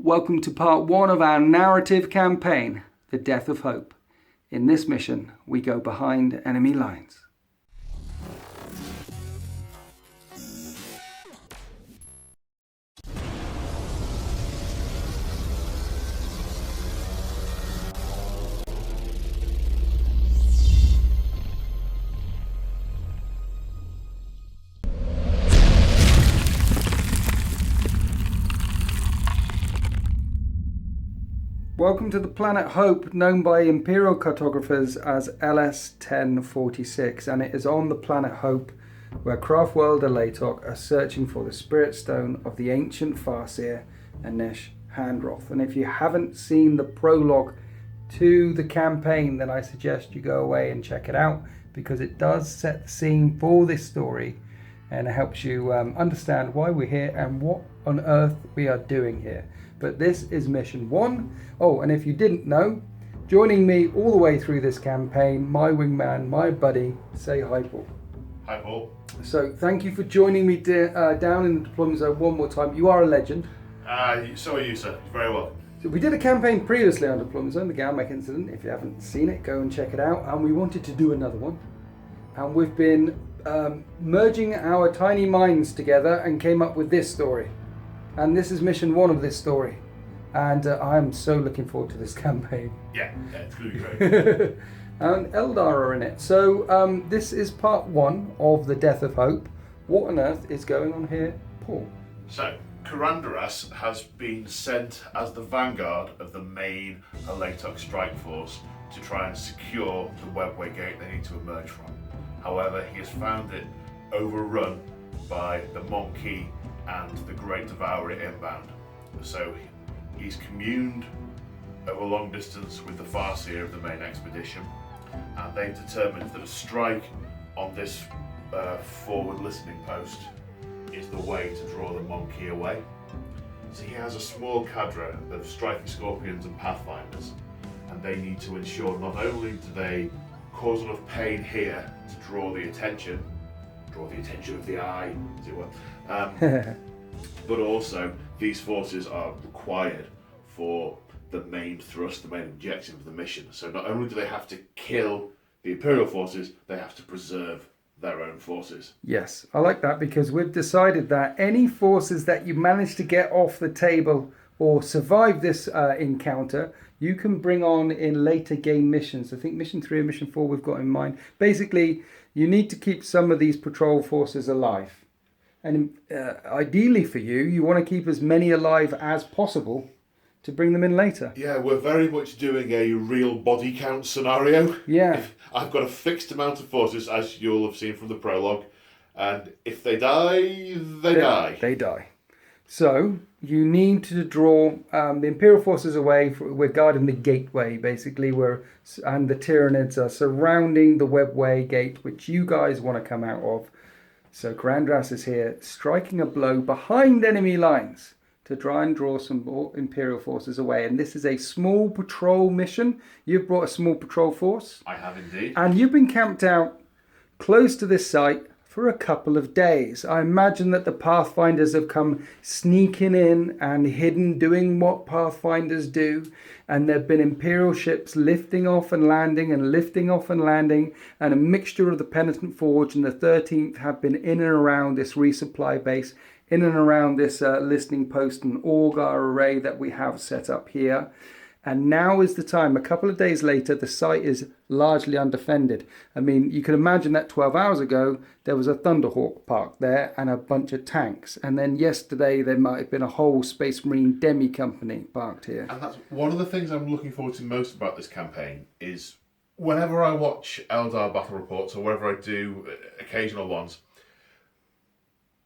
Welcome to part 1 of our narrative campaign, The Death of Hope. In this mission, we go behind enemy lines. Welcome to the planet Hope, known by Imperial cartographers as LS-1046, and it is on the planet Hope where Craftworld Epilogue are searching for the Spirit Stone of the ancient Farseer, Anish Handroth. And if you haven't seen the prologue to the campaign, then I suggest you go away and check it out, because it does set the scene for this story and it helps you understand why we're here and what on earth we are doing here. But this is mission 1. Oh, and if you didn't know, joining me all the way through this campaign, my wingman, my buddy, say hi, Paul. Hi, Paul. So thank you for joining me down in the deployment zone one more time. You are a legend. So are you, sir. You're very welcome. So we did a campaign previously on deployment zone, the Galmec incident. If you haven't seen it, go and check it out. And we wanted to do another one. And we've been merging our tiny minds together and came up with this story. And this is mission 1 of this story. And I'm so looking forward to this campaign. Yeah, it's going to be great. And Eldar are in it. So this is part 1 of The Death of Hope. What on earth is going on here, Paul? So, Carandaras has been sent as the vanguard of the main Epilogue strike force to try and secure the webway gate they need to emerge from. However, he has found it overrun by the Monkey and the Great Devourer inbound. So he's communed over long distance with the Farseer of the main expedition, and they've determined that a strike on this forward listening post is the way to draw the Monkey away. So he has a small cadre of striking scorpions and pathfinders, and they need to ensure not only do they cause enough pain here to draw the attention of the eye, as it were, but also these forces are required for the main thrust, the main objective of the mission. So not only do they have to kill the Imperial forces, they have to preserve their own forces. Yes, I like that, because we've decided that any forces that you manage to get off the table or survive this encounter, you can bring on in later game missions. I think mission 3 and mission 4 we've got in mind. Basically, you need to keep some of these patrol forces alive. And ideally for you, you want to keep as many alive as possible to bring them in later. Yeah, we're very much doing a real body count scenario. Yeah. I've got a fixed amount of forces, as you'll have seen from the prologue, and if they die, they die. They die. So you need to draw the Imperial forces away. We're guarding the gateway, basically, and the Tyranids are surrounding the webway gate, which you guys want to come out of. So Carandaras is here, striking a blow behind enemy lines to try and draw some more Imperial forces away. And this is a small patrol mission. You've brought a small patrol force. I have indeed. And you've been camped out close to this site for a couple of days. I imagine that the Pathfinders have come sneaking in and hidden, doing what Pathfinders do. And there have been Imperial ships lifting off and landing and lifting off and landing. And a mixture of the Penitent Forge and the 13th have been in and around this resupply base, in and around this listening post and auger array that we have set up here. And now is the time. A couple of days later, the site is largely undefended. I mean, you can imagine that 12 hours ago, there was a Thunderhawk parked there and a bunch of tanks. And then yesterday, there might have been a whole Space Marine demi company parked here. And that's one of the things I'm looking forward to most about this campaign is whenever I watch Eldar battle reports or wherever I do occasional ones,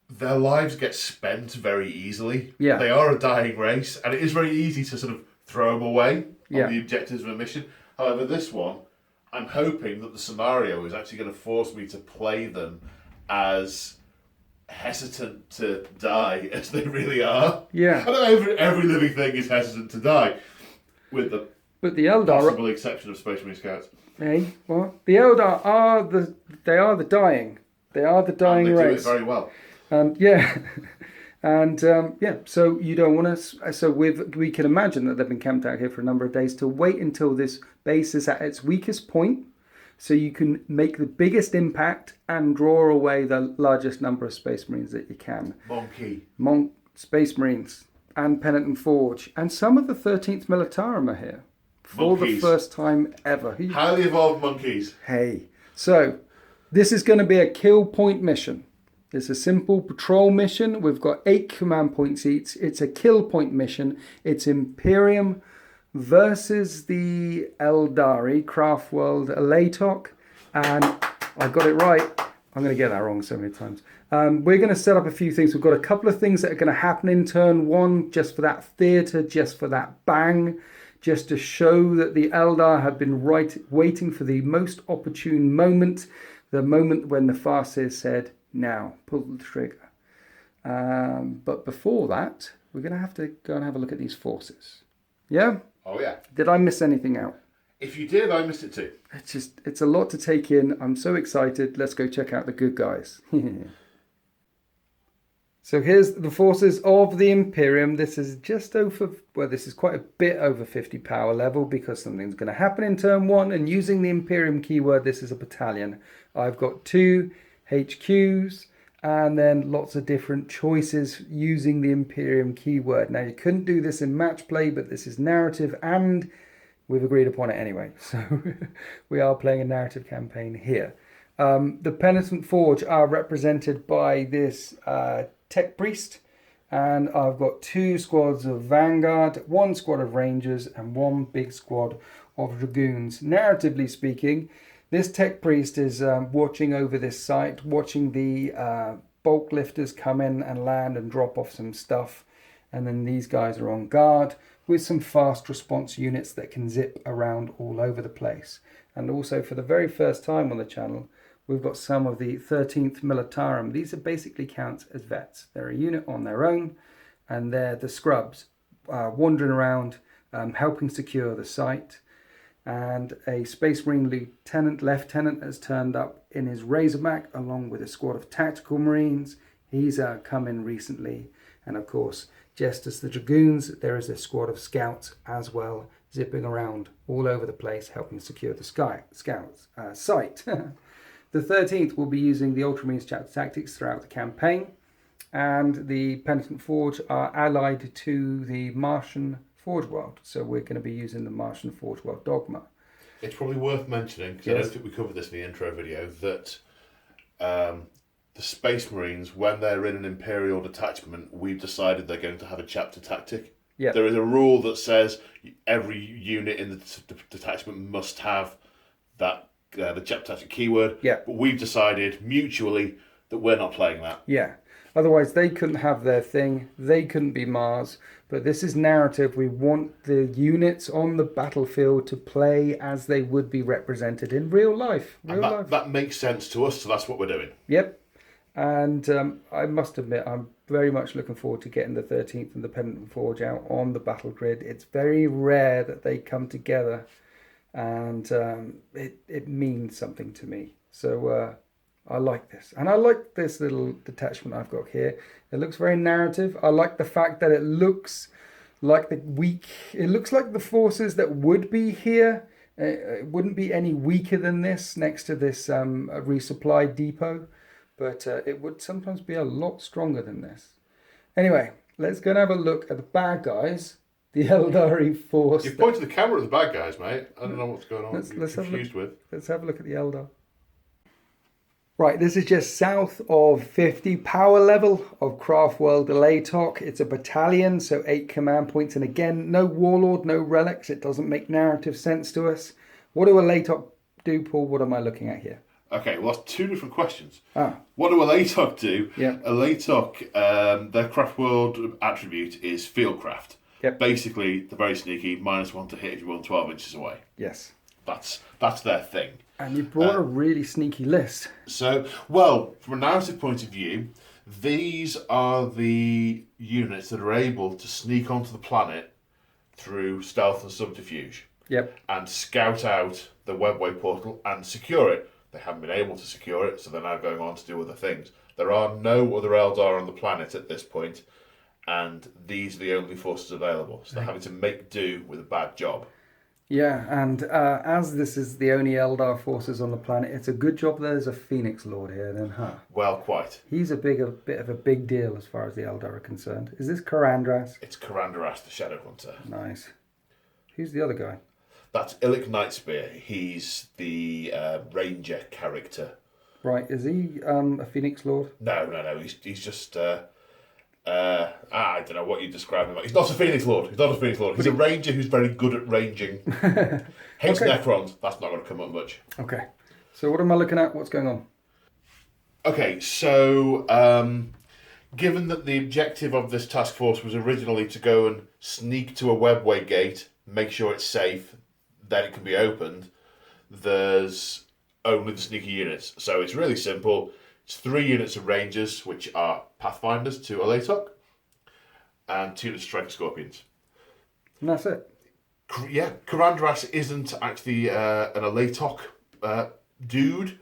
their lives get spent very easily. Yeah. They are a dying race, and it is very easy to sort of throw them away on the objectives of a mission. However, this one, I'm hoping that the scenario is actually going to force me to play them as hesitant to die as they really are. Yeah. I know every living thing is hesitant to die, with the Eldar, possible exception of Space Marine Scouts. Hey, what? The Eldar are the dying. They are the dying and they race. do it very well. Yeah. And so you don't want to. So we can imagine that they've been camped out here for a number of days to wait until this base is at its weakest point, so you can make the biggest impact and draw away the largest number of Space Marines that you can. Space Marines and Penitent Forge, and some of the 13th Militarum are here for the first time ever. Highly evolved monkeys. Hey, so this is going to be a kill point mission. It's a simple patrol mission. We've got 8 command points each. It's a kill point mission. It's Imperium versus the Aeldari Craft World Elatok. And I got it right. I'm going to get that wrong so many times. We're going to set up a few things. We've got a couple of things that are going to happen in turn 1, just for that theatre, just for that bang, just to show that the Eldar have been waiting for the most opportune moment, the moment when the Farseer said, now, pull the trigger. But before that, we're going to have to go and have a look at these forces. Yeah? Oh, yeah. Did I miss anything out? If you did, I missed it too. It's a lot to take in. I'm so excited. Let's go check out the good guys. So here's the forces of the Imperium. This is this is quite a bit over 50 power level because something's going to happen in turn 1. And using the Imperium keyword, this is a battalion. I've got 2 HQs and then lots of different choices using the Imperium keyword. Now, you couldn't do this in match play, but this is narrative and we've agreed upon it anyway. So we are playing a narrative campaign here. The Penitent Forge are represented by this Tech Priest, and I've got 2 squads of Vanguard, 1 squad of Rangers, and 1 big squad of Dragoons. Narratively speaking, this Tech Priest is watching over this site, watching the bulk lifters come in and land and drop off some stuff, and then these guys are on guard with some fast response units that can zip around all over the place. And also, for the very first time on the channel, we've got some of the 13th Militarum. These are basically counts as vets. They're a unit on their own, and they're the scrubs wandering around, helping secure the site. And a Space Marine Lieutenant has turned up in his Razorback along with a squad of Tactical Marines. He's come in recently. And of course, just as the Dragoons, there is a squad of Scouts as well, zipping around all over the place, helping secure the site. The 13th will be using the Ultramarines chapter tactics throughout the campaign, and the Penitent Forge are allied to the Martian Forge World, so we're going to be using the Martian Forge World dogma. It's probably worth mentioning, because I don't think we covered this in the intro video, that the Space Marines, when they're in an Imperial detachment, we've decided they're going to have a chapter tactic. Yep. There is a rule that says every unit in the detachment must have that the chapter tactic keyword. Yeah. But we've decided mutually that we're not playing that. Yeah. Otherwise, they couldn't have their thing. They couldn't be Mars. But this is narrative. We want the units on the battlefield to play as they would be represented in real life. That makes sense to us, so that's what we're doing. Yep. And I must admit, I'm very much looking forward to getting the 13th and the Penitent Forge out on the battle grid. It's very rare that they come together, and it means something to me. So I like this. And I like this little detachment I've got here. It looks very narrative. I like the fact that it looks like it looks like the forces that would be here. It wouldn't be any weaker than this next to this resupply depot. But it would sometimes be a lot stronger than this. Anyway, let's go and have a look at the bad guys. The Aeldari force. You've pointed the camera at the bad guys, mate. I don't know what's going on. Let's have a look at the Eldar. Right, this is just south of 50 power level of Craft World Elatok. It's a battalion, so 8 command points. And again, no warlord, no relics. It doesn't make narrative sense to us. What do Elatok do, Paul? What am I looking at here? Okay, well, that's 2 different questions. What do Elatok do? Yeah. Elatok, their Craft World attribute is Fieldcraft. Yep. Basically, they're very sneaky, -1 to hit if you're more than 12 inches away. Yes. That's their thing. And you brought a really sneaky list. So, well, from a narrative point of view, these are the units that are able to sneak onto the planet through stealth and subterfuge. Yep. And scout out the webway portal and secure it. They haven't been able to secure it, so they're now going on to do other things. There are no other Eldar on the planet at this point, and these are the only forces available. So they're having to make do with a bad job. Yeah, and as this is the only Eldar forces on the planet, it's a good job there's a Phoenix Lord here then, huh? Well, quite. He's a bit of a big deal as far as the Eldar are concerned. Is this Karandras? It's Karandras, the Shadow Hunter. Nice. Who's the other guy? That's Illic Nightspear. He's the ranger character. Right, is he a Phoenix Lord? No. He's just... I don't know what you describe him like. He's not a Phoenix Lord. He's a ranger who's very good at ranging. Hates Necrons. That's not going to come up much. Okay. So what am I looking at? What's going on? Okay, so given that the objective of this task force was originally to go and sneak to a webway gate, make sure it's safe, then it can be opened, there's only the sneaky units. So it's really simple. It's 3 units of Rangers, which are Pathfinders, 2 Aletok, and 2 units of Striker Scorpions. And that's it. Yeah, Karandras isn't actually an Aletok dude.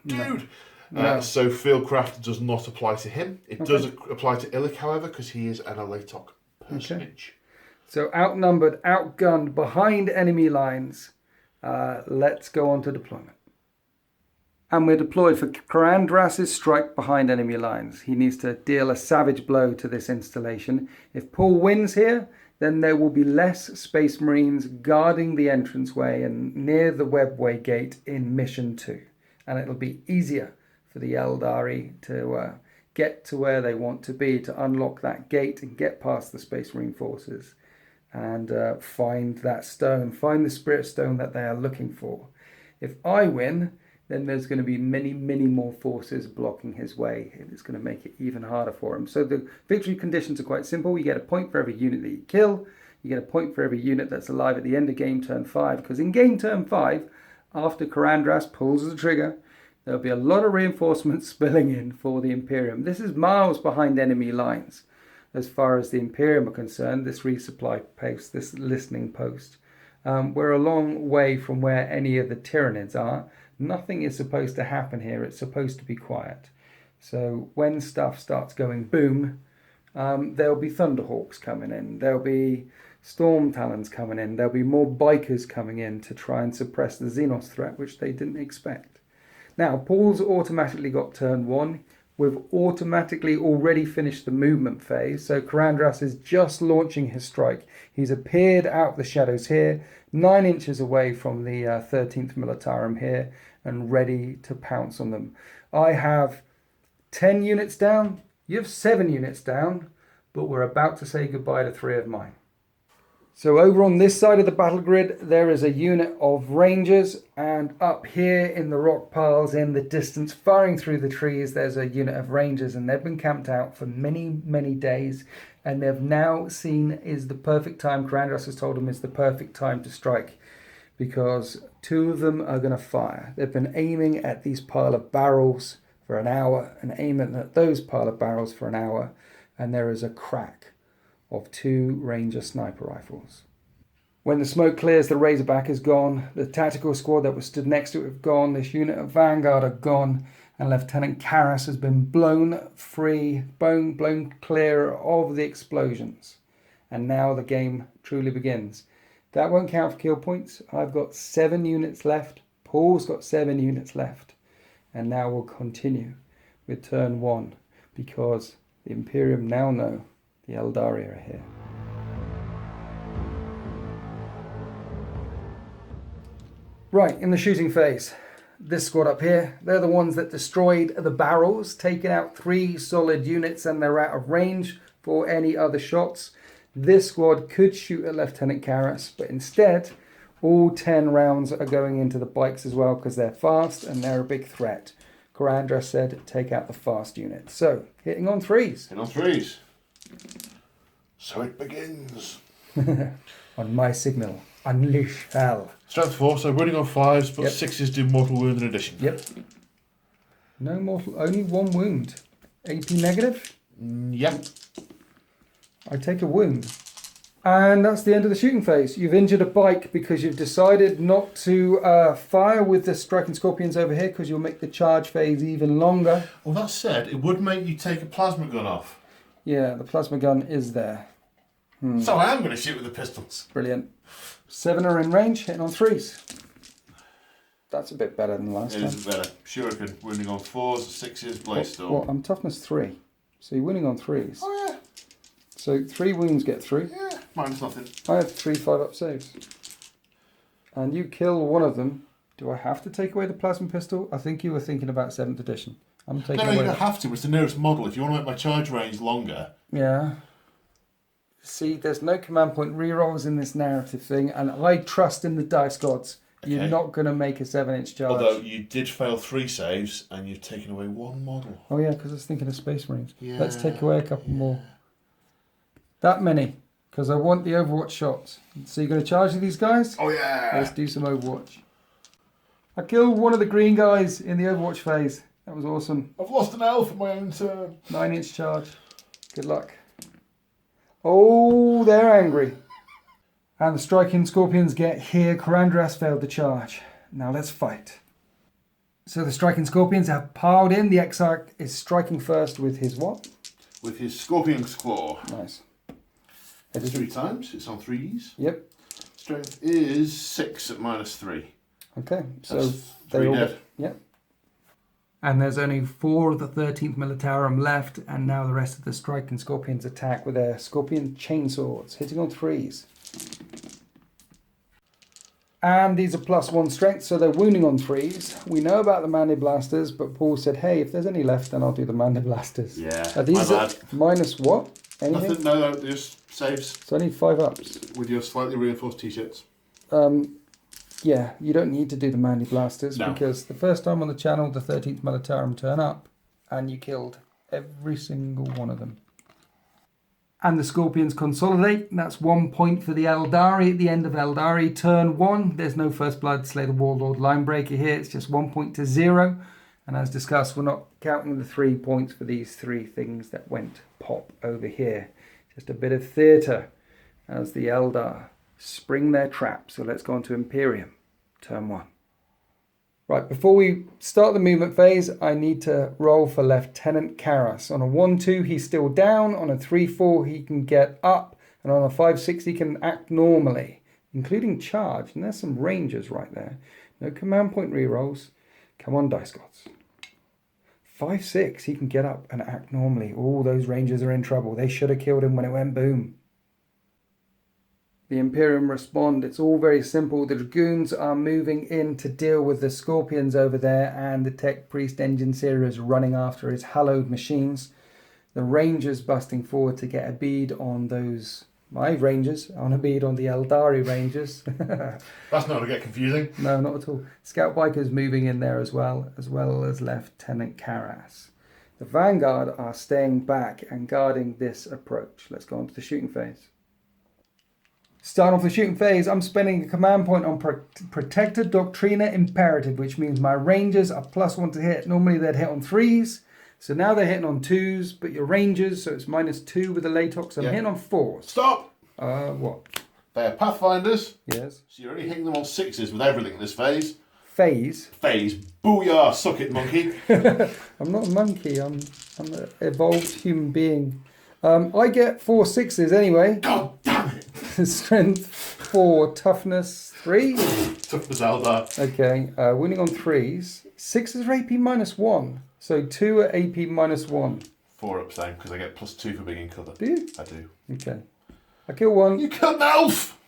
No. So Fieldcraft does not apply to him. It does apply to Illic, however, because he is an Aletok personage. So outnumbered, outgunned, behind enemy lines. Let's go on to deployment. And we're deployed for Karandras' strike behind enemy lines. He needs to deal a savage blow to this installation. If Paul wins here, then there will be less Space Marines guarding the entranceway and near the webway gate in Mission 2. And it'll be easier for the Aeldari to get to where they want to be, to unlock that gate and get past the Space Marine forces and find that stone, find the Spirit Stone that they are looking for. If I win, then there's going to be many, many more forces blocking his way. It's going to make it even harder for him. So the victory conditions are quite simple. You get a point for every unit that you kill. You get a point for every unit that's alive at the end of game turn 5. Because in game turn 5, after Karandras pulls the trigger, there'll be a lot of reinforcements spilling in for the Imperium. This is miles behind enemy lines. As far as the Imperium are concerned, this resupply post, this listening post, we're a long way from where any of the Tyranids are. Nothing is supposed to happen here. It's supposed to be quiet. So when stuff starts going boom, there'll be Thunderhawks coming in. There'll be Storm Talons coming in. There'll be more bikers coming in to try and suppress the Xenos threat, which they didn't expect. Now, Paul's automatically got turn 1. We've automatically already finished the movement phase. So Karandras is just launching his strike. He's appeared out of the shadows here, 9 inches away from the 13th Militarum here, and ready to pounce on them. I have 10 units down. You have 7 units down, but we're about to say goodbye to 3 of mine. So over on this side of the battle grid, there is a unit of Rangers, and up here in the rock piles in the distance, firing through the trees, there's a unit of Rangers, and they've been camped out for many, many days, and they've now seen is the perfect time, Karandras has told them is the perfect time to strike, because 2 of them are going to fire. They've been aiming at these pile of barrels for an hour, and aiming at those pile of barrels for an hour, and there is a crack of 2 Ranger sniper rifles. When the smoke clears, the Razorback is gone. The tactical squad that was stood next to it have gone. This unit of Vanguard are gone. And Lieutenant Karras has been blown free, blown clear of the explosions. And now the game truly begins. That won't count for kill points. I've got 7 units left. Paul's got 7 units left. And now we'll continue with turn 1. Because the Imperium now know the Aeldari are here. Right, in the shooting phase, this squad up here, they're the ones that destroyed the barrels, taking out 3 solid units, and they're out of range for any other shots. This squad could shoot at Lieutenant Karras, but instead, all 10 rounds are going into the bikes as well because they're fast and they're a big threat. Karandras said, take out the fast units. So, hitting on 3s. Hitting on 3s. So it begins. On my signal, unleash hell. Strength 4, so running on 5s, but Yep. 6s do mortal wound in addition. Yep. No mortal, only 1 wound. AP negative? Yep. I take a wound. And that's the end of the shooting phase. You've injured a bike because you've decided not to fire with the striking scorpions over here because you'll make the charge phase even longer. Well, that said, it would make you take a plasma gun off. Yeah, the plasma gun is there. So I am going to shoot with the pistols. Brilliant. 7 are in range, hitting on 3s. That's a bit better than last time. It is better. Shuriken, wounding on 4s, 6s, Blaze Storm. Well, I'm toughness 3. So you're winning on 3s. Oh, yeah. So 3 wounds get through. Yeah, minus nothing. I have 3 5-up saves. And you kill one of them. Do I have to take away the plasma pistol? I think you were thinking about 7th edition. I'm taking No, away. you don't have to. It's the nearest model. If you want to make my charge range longer. Yeah. See, there's no command point rerolls in this narrative thing, and I trust in the dice gods. You're Okay. not going to make a 7-inch charge. Although you did fail 3 saves and you've taken away 1 model. Oh yeah, because I was thinking of Space Marines. Yeah. Let's take away a couple more. That many, because I want the Overwatch shots. So you're going to charge these guys? Oh, yeah. Let's do some Overwatch. I killed one of the green guys in the Overwatch phase. That was awesome. I've lost an elf in my own turn. 9-inch charge. Good luck. Oh, they're angry. And the striking scorpions get here. Karandras failed the charge. Now let's fight. So the striking scorpions have piled in. The Exarch is striking first with his what? With his Scorpion's Claw. Nice. It's 3 times. It's on 3s. Yep. Strength is 6 at minus 3. Okay. So That's they 3 all dead. Yep. And there's only 4 of the 13th Militarum left, and now the rest of the striking scorpions attack with their scorpion chainswords, hitting on 3s. And these are +1 strength, so they're wounding on 3s. We know about the Mandi Blasters, but Paul said, hey, if there's any left, then I'll do the Mandi Blasters. Yeah, Are these my bad. minus what? Anything? Nothing, no, just saves So only 5-ups. with your slightly reinforced t-shirts. Yeah, you don't need to do the Mandi Blasters No. because the first time on the channel, the 13th Militarum turn up and you killed every single one of them. And the Scorpions consolidate. That's 1 point for the Aeldari at the end of Aeldari turn 1. There's no First Blood, Slay the Warlord, Linebreaker here. It's just 1 point to 0. And as discussed, we're not counting the 3 points for these 3 things that went pop over here. Just a bit of theatre as the Eldar spring their trap. So let's go on to Imperium, turn 1. Right, before we start the movement phase, I need to roll for Lieutenant Karras. On a 1-2, he's still down. On a 3-4, he can get up. And on a 5-6, he can act normally, including charge. And there's some rangers right there. No command point rerolls. Come on, Dice Gods. 5-6, he can get up and act normally. All those rangers are in trouble. They should have killed him when it went boom. The Imperium respond. It's all very simple. The Dragoons are moving in to deal with the Scorpions over there, and the Tech Priest Engine Seer is running after his hallowed machines. The Rangers busting forward to get a bead on those, my Rangers, on a bead on the Aeldari Rangers. That's not going to get confusing. No, not at all. Scout Bikers moving in there as well as Lieutenant Karras. The Vanguard are staying back and guarding this approach. Let's go on to the shooting phase. Starting off the shooting phase, I'm spending a command point on Protector Doctrina Imperative, which means my Rangers are +1 to hit. Normally they'd hit on 3s, so now they're hitting on 2s, but your Rangers, so it's -2 with the Latox, I'm hitting on 4s. Stop! What? They are Pathfinders, Yes. so you're only hitting them on 6s with everything in this phase. Phase. Phase. Booyah, suck it, monkey. I'm not a monkey, I'm an evolved human being. I get 4 6s anyway. God damn it! Strength 4, toughness 3. Toughness Eldar. Okay, winning on 3s. 6s are AP -1, so 2 are AP -1. 4 up same, because I get +2 for being in cover. Do you? I do. Okay. I kill 1. You killed an elf!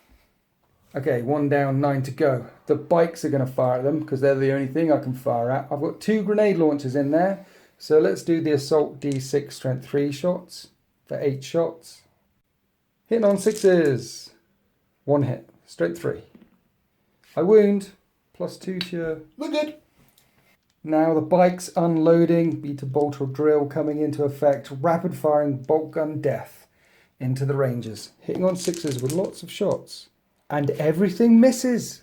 Okay, 1 down, 9 to go. The bikes are going to fire at them because they're the only thing I can fire at. I've got 2 grenade launchers in there. So let's do the Assault D6 Strength 3 shots for 8 shots. Hitting on 6s. 1 hit. Strength 3. I wound. +2 to your... We're good. Now the bikes unloading. Beta bolt or drill coming into effect. Rapid firing bolt gun death into the Rangers. Hitting on 6s with lots of shots. And everything misses.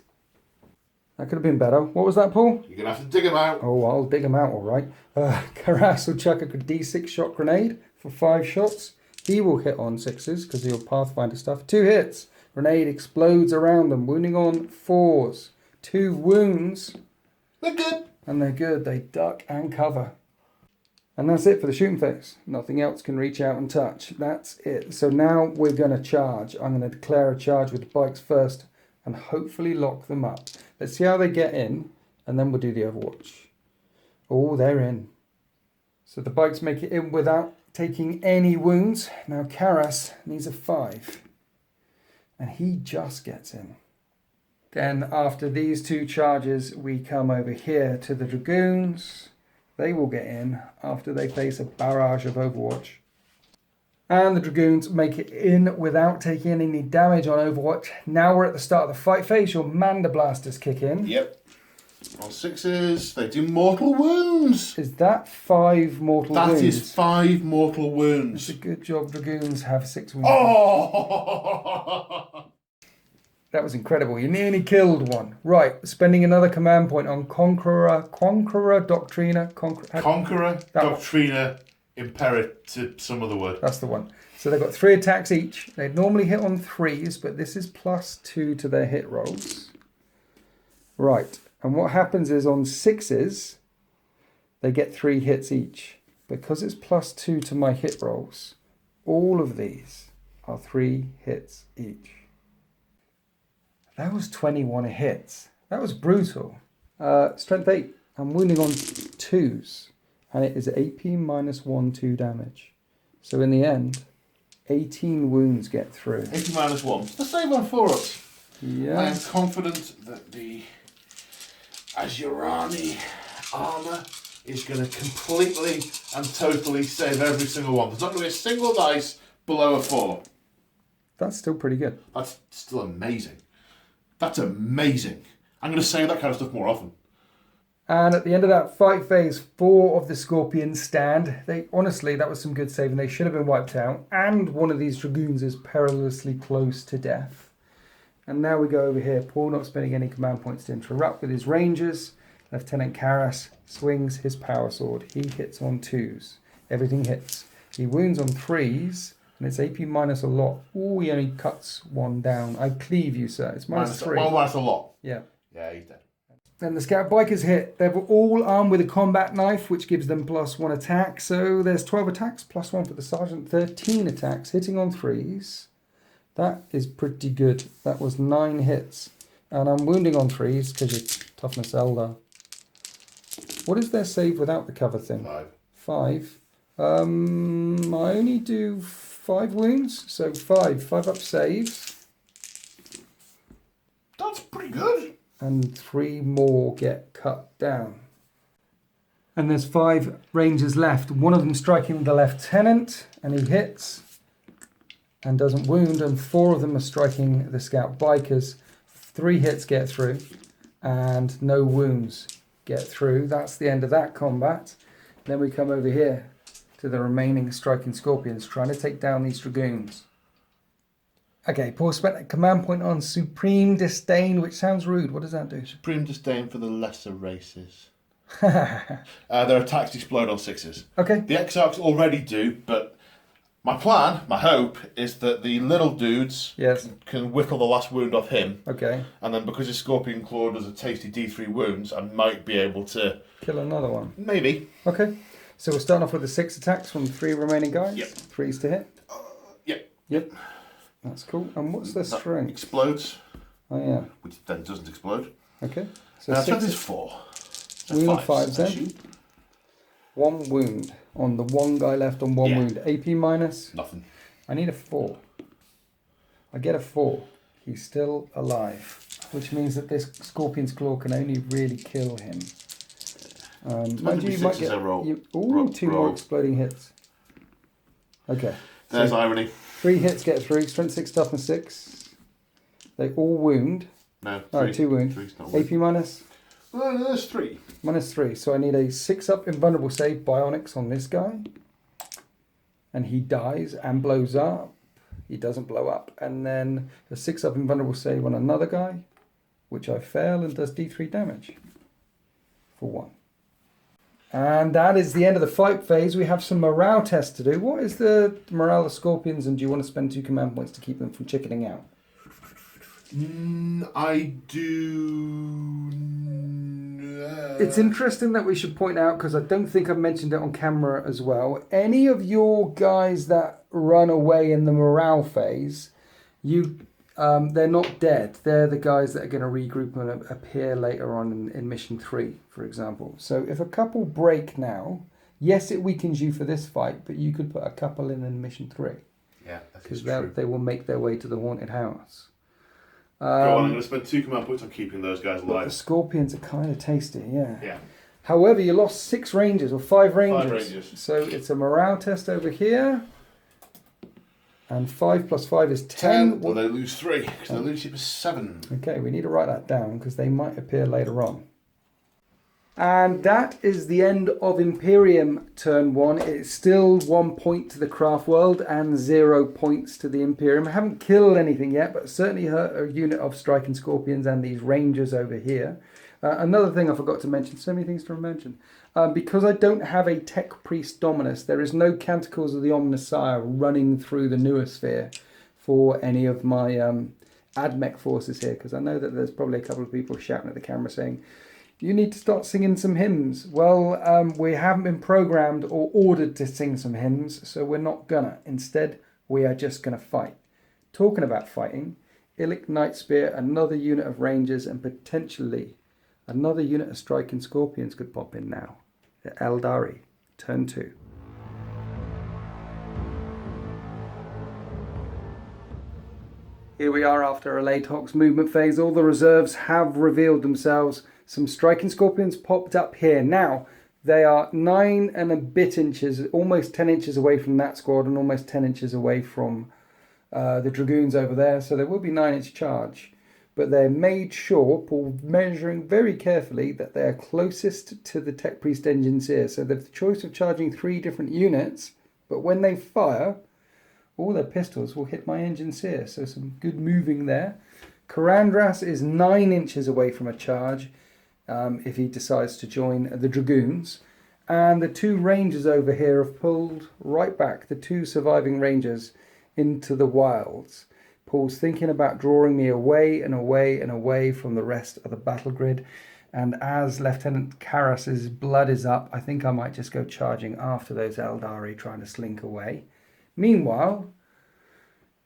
That could have been better. What was that, Paul? You're going to have to dig them out. Oh, I'll dig them out, all right. Karras will chuck a D6 shot grenade for 5 shots. He will hit on 6s because of your Pathfinder stuff. 2 hits. Grenade explodes around them, wounding on 4s. 2 wounds. They're good. And they're good. They duck and cover. And that's it for the shooting phase. Nothing else can reach out and touch. That's it. So now we're going to charge. I'm going to declare a charge with the bikes first and hopefully lock them up. Let's see how they get in, and then we'll do the Overwatch. Oh, they're in. So the bikes make it in without taking any wounds. Now Karas needs a 5. And he just gets in. Then after these 2 charges, we come over here to the Dragoons. They will get in after they face a barrage of Overwatch. And the Dragoons make it in without taking any damage on Overwatch. Now we're at the start of the fight phase. Your Manda Blasters kick in. Yep. On 6s, they do mortal wounds. Is that 5 mortal wounds? That is 5 mortal wounds. It's a good job Dragoons have 6 wounds. Oh! That was incredible. You nearly killed one. Right, spending another command point on Conqueror Doctrina. Conqueror, Doctrina, Imperative, some other word. That's the one. So they've got 3 attacks each. They'd normally hit on 3s, but this is +2 to their hit rolls. Right, and what happens is on 6s, they get 3 hits each. Because it's +2 to my hit rolls, all of these are 3 hits each. That was 21 hits. That was brutal. Strength 8. I'm wounding on 2s. And it is AP -1, 2 damage. So in the end, 18 wounds get through. 80 -1. The same one for us. Yeah. I am confident that the Azurani armour is going to completely and totally save every single one. There's not going to be a single dice below a 4. That's still pretty good. That's still amazing. That's amazing. I'm going to say that kind of stuff more often. And at the end of that fight phase, 4 of the Scorpions stand. Honestly, that was some good saving. They should have been wiped out. And one of these Dragoons is perilously close to death. And now we go over here. Paul not spending any command points to interrupt with his Rangers. Lieutenant Karas swings his power sword. He hits on 2s. Everything hits. He wounds on 3s. And it's AP minus a lot. Ooh, he only cuts 1 down. I cleave you, sir. It's -3. Well, that's a lot. Yeah. Yeah, he's dead. And the Scout Bikers hit. They're all armed with a combat knife, which gives them +1 attack. So there's 12 attacks, +1 for the Sergeant. 13 attacks, hitting on 3s. That is pretty good. That was 9 hits. And I'm wounding on 3s because it's toughness Eldar. What is their save without the cover thing? 5. 5. I only do 5 wounds, so 5 up saves. That's pretty good. And 3 more get cut down. And there's 5 Rangers left. One of them striking the Lieutenant, and he hits and doesn't wound, and 4 of them are striking the Scout Bikers. 3 hits get through, and no wounds get through. That's the end of that combat. Then we come over here to the remaining striking Scorpions, trying to take down these Dragoons. Okay, Paul spent a command point on Supreme Disdain, which sounds rude. What does that do? Supreme disdain for the lesser races. Their attacks explode on 6s. Okay. The Exarchs already do, but my plan, my hope, is that the little dudes Yes. can whittle the last wound off him. Okay. And then because his Scorpion Claw does a tasty D3 wounds, I might be able to... Kill another one. Maybe. Okay. So we're starting off with the 6 attacks from the 3 remaining guys. Yep. 3s to hit. Yep. Yep. That's cool. And what's their That strength? explodes, Oh, yeah. which then doesn't explode. Okay. So Strength 6 is 4. So Wound 5s fives, then. actually. 1 wound on the 1 guy left on 1 Yeah. wound. AP minus. Nothing. I need a 4. I get a 4. He's still alive, which means that this Scorpion's Claw can only really kill him. Mind you, you might get roll. 2 more exploding hits. Okay. There's So irony. 3 hits get through. Strength 6, toughness 6. They all wound. No, Oh, 2 wound. Three's not AP minus. Well, there's 3. -3. So I need a 6 up invulnerable save bionics on this guy. And he dies and blows up. He doesn't blow up. And then a 6 up invulnerable save on another guy, which I fail and does D3 damage for 1. And that is the end of the fight phase. We have some morale tests to do. What is the morale of Scorpions, and do you want to spend 2 command points to keep them from chickening out? I do. It's interesting that we should point out, because I don't think I've mentioned it on camera as well. Any of your guys that run away in the morale phase, they're not dead. They're the guys that are going to regroup and appear later on in mission 3, for example. So if a couple break now, yes, it weakens you for this fight, but you could put a couple in mission 3. Yeah, that because is true. they will make their way to the haunted house. Go on, I'm going to spend 2 command points on keeping those guys alive. The Scorpions are kind of tasty, yeah. Yeah. However, you lost 6 rangers or 5 rangers. 5 rangers. So it's a morale test over here. And 5 plus 5 is 10. Well, they lose 3, because their leadership is 7. Okay, we need to write that down, because they might appear later on. And that is the end of Imperium turn 1. It's still 1 point to the craft world and 0 points to the Imperium. I haven't killed anything yet, but certainly hurt a unit of striking Scorpions and these rangers over here. Another thing I forgot to mention, so many things to mention. Because I don't have a Tech Priest Dominus, there is no Canticles of the Omnissiah running through the Noosphere for any of my AdMech forces here, because I know that there's probably a couple of people shouting at the camera saying, you need to start singing some hymns. Well, we haven't been programmed or ordered to sing some hymns, so we're not gonna. Instead, we are just gonna fight. Talking about fighting, Illic Nightspear, another unit of Rangers, and potentially another unit of striking Scorpions could pop in now. The Aeldari, turn 2. Here we are after a Lathox movement phase. All the reserves have revealed themselves. Some striking Scorpions popped up here. Now, they are 9 and a bit inches, almost 10 inches away from that squad and almost 10 inches away from the Dragoons over there. So there will be 9-inch charge. But they're made sure, Paul measuring very carefully, that they are closest to the Tech Priest Engineer. So they have the choice of charging 3 different units, but when they fire, all their pistols will hit my Engineer. So some good moving there. Karandras is 9 inches away from a charge if he decides to join the Dragoons. And the 2 Rangers over here have pulled right back, the 2 surviving Rangers, into the wilds. Paul's thinking about drawing me away and away and away from the rest of the battle grid. And as Lieutenant Karras's blood is up, I think I might just go charging after those Aeldari trying to slink away. Meanwhile,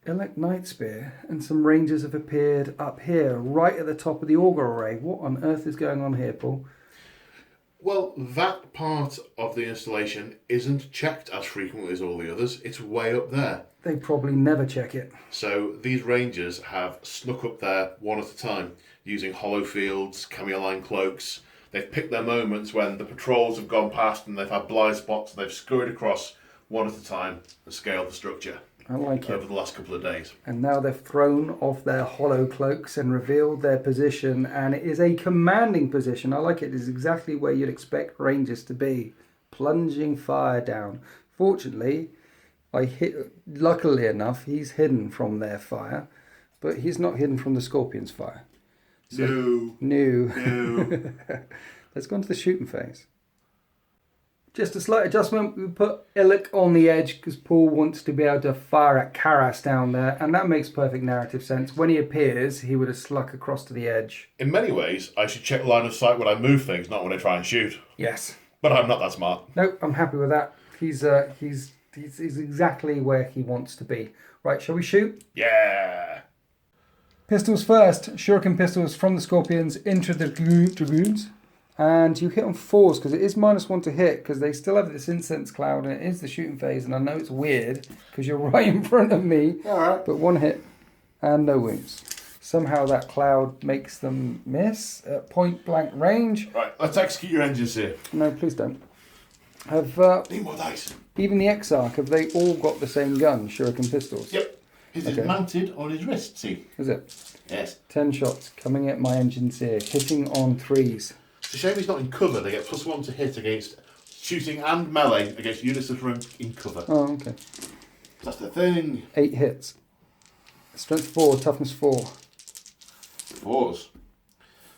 Illic Nightspear and some Rangers have appeared up here, right at the top of the auger array. What on earth is going on here, Paul? Well, that part of the installation isn't checked as frequently as all the others. It's way up there. They probably never check it. So these Rangers have snuck up there one at a time, using hollow fields, cameoline cloaks. They've picked their moments when the patrols have gone past and they've had blind spots. They've scurried across one at a time and scaled the structure. I like it. Over the last couple of days. And now they've thrown off their hollow cloaks and revealed their position, and it is a commanding position. I like it. It is exactly where you'd expect Rangers to be, plunging fire down. Fortunately, luckily enough, he's hidden from their fire, but he's not hidden from the Scorpion's fire. So, no. Let's go into the shooting phase. Just a slight adjustment, we put Illic on the edge because Paul wants to be able to fire at Karras down there, and that makes perfect narrative sense. When he appears, he would have sluck across to the edge. In many ways, I should check line of sight when I move things, not when I try and shoot. Yes. But I'm not that smart. Nope, I'm happy with that. He's exactly where he wants to be. Right, shall we shoot? Yeah. Pistols first. Shuriken pistols from the Scorpions into the Dragoons. And you hit on 4s because it is -1 to hit because they still have this incense cloud and it is the shooting phase. And I know it's weird because you're right in front of me. All right. But 1 hit and no wounds. Somehow that cloud makes them miss at point blank range. Right, let's execute your engines here. No, please don't. Need more dice. Even the Exarch, have they all got the same gun, Shuriken pistols? Yep. His is mounted on his wrist, see? Is it? Yes. 10 shots coming at my Engineer, hitting on 3s. It's a shame he's not in cover. They get +1 to hit against shooting and melee against units that are in cover. Oh, okay. That's the thing. 8 hits. Strength 4, toughness 4. 4s.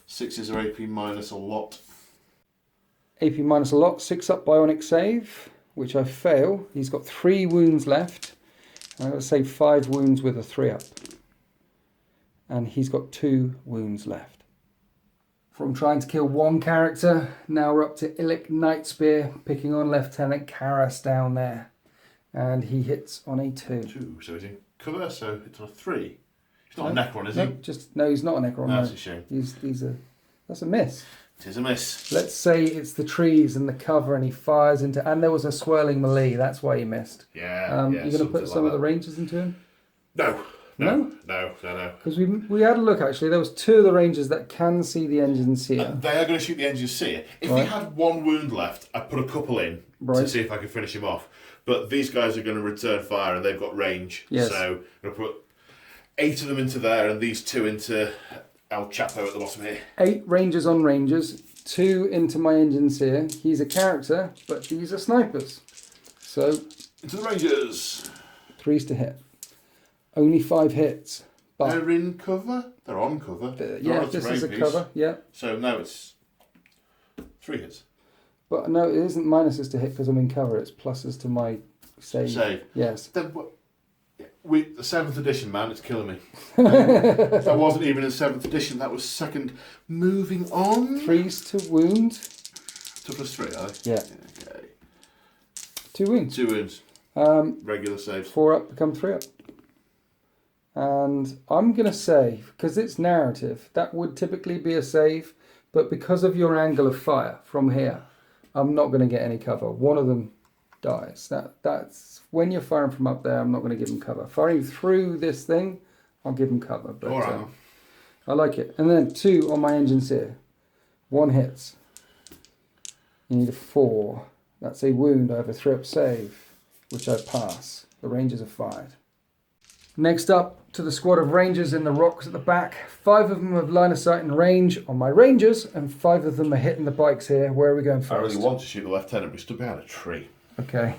6s are AP minus a lot. AP minus a lot, 6 up bionic save, which I fail. He's got 3 wounds left. I'm going to save 5 wounds with a 3 up. And he's got 2 wounds left. From trying to kill one character, now we're up to Illic Nightspear, picking on Lieutenant Karas down there. And he hits on a 2. 2, so he's in cover, so it's on a 3. He's not a Necron, is he? No, he's not a Necron. No, that's a shame. That's a miss. It is a miss. Let's say it's the trees and the cover, and he fires into. And there was a swirling melee. That's why he missed. Yeah. You're going to put some of the rangers into him? No. No. Because we had a look actually. There was 2 of the rangers that can see the engine seer. They are going to shoot the engine seer. If he had 1 wound left, I'd put a couple in to see if I could finish him off. But these guys are going to return fire, and they've got range. Yes. So I'm going to put 8 of them into there, and these 2 into El Chapo at the bottom here. 8 rangers on rangers, 2 into my engine seer. He's a character, but these are snipers. So into the rangers. 3s to hit. Only 5 hits. But they're in cover. They're on cover. This is a cover. Yeah. So now it's 3 hits. But no, it isn't minuses to hit because I'm in cover. It's pluses to my save. Yes. Then, the 7th edition, man, it's killing me. That wasn't even in 7th edition. That was 2nd. Moving on. 3s to wound. 2 plus 3, are they? Yeah. Okay. 2 wounds. 2 wounds. Regular saves. 4 up become 3 up. And I'm going to say, because it's narrative, that would typically be a save. But because of your angle of fire from here, I'm not going to get any cover. One of them dies. That's when you're firing from up there, I'm not going to give him cover. Firing through this thing, I'll give him cover. But Alright. I like it. And then 2 on my engine seer. 1 hits. You need a 4. That's a wound. I have a 3 up save, which I pass. The rangers are fired. Next up to the squad of rangers in the rocks at the back. 5 of them have line of sight and range on my rangers, and 5 of them are hitting the bikes here. Where are we going first? I really want to shoot the lieutenant, but he stood behind a tree. Okay.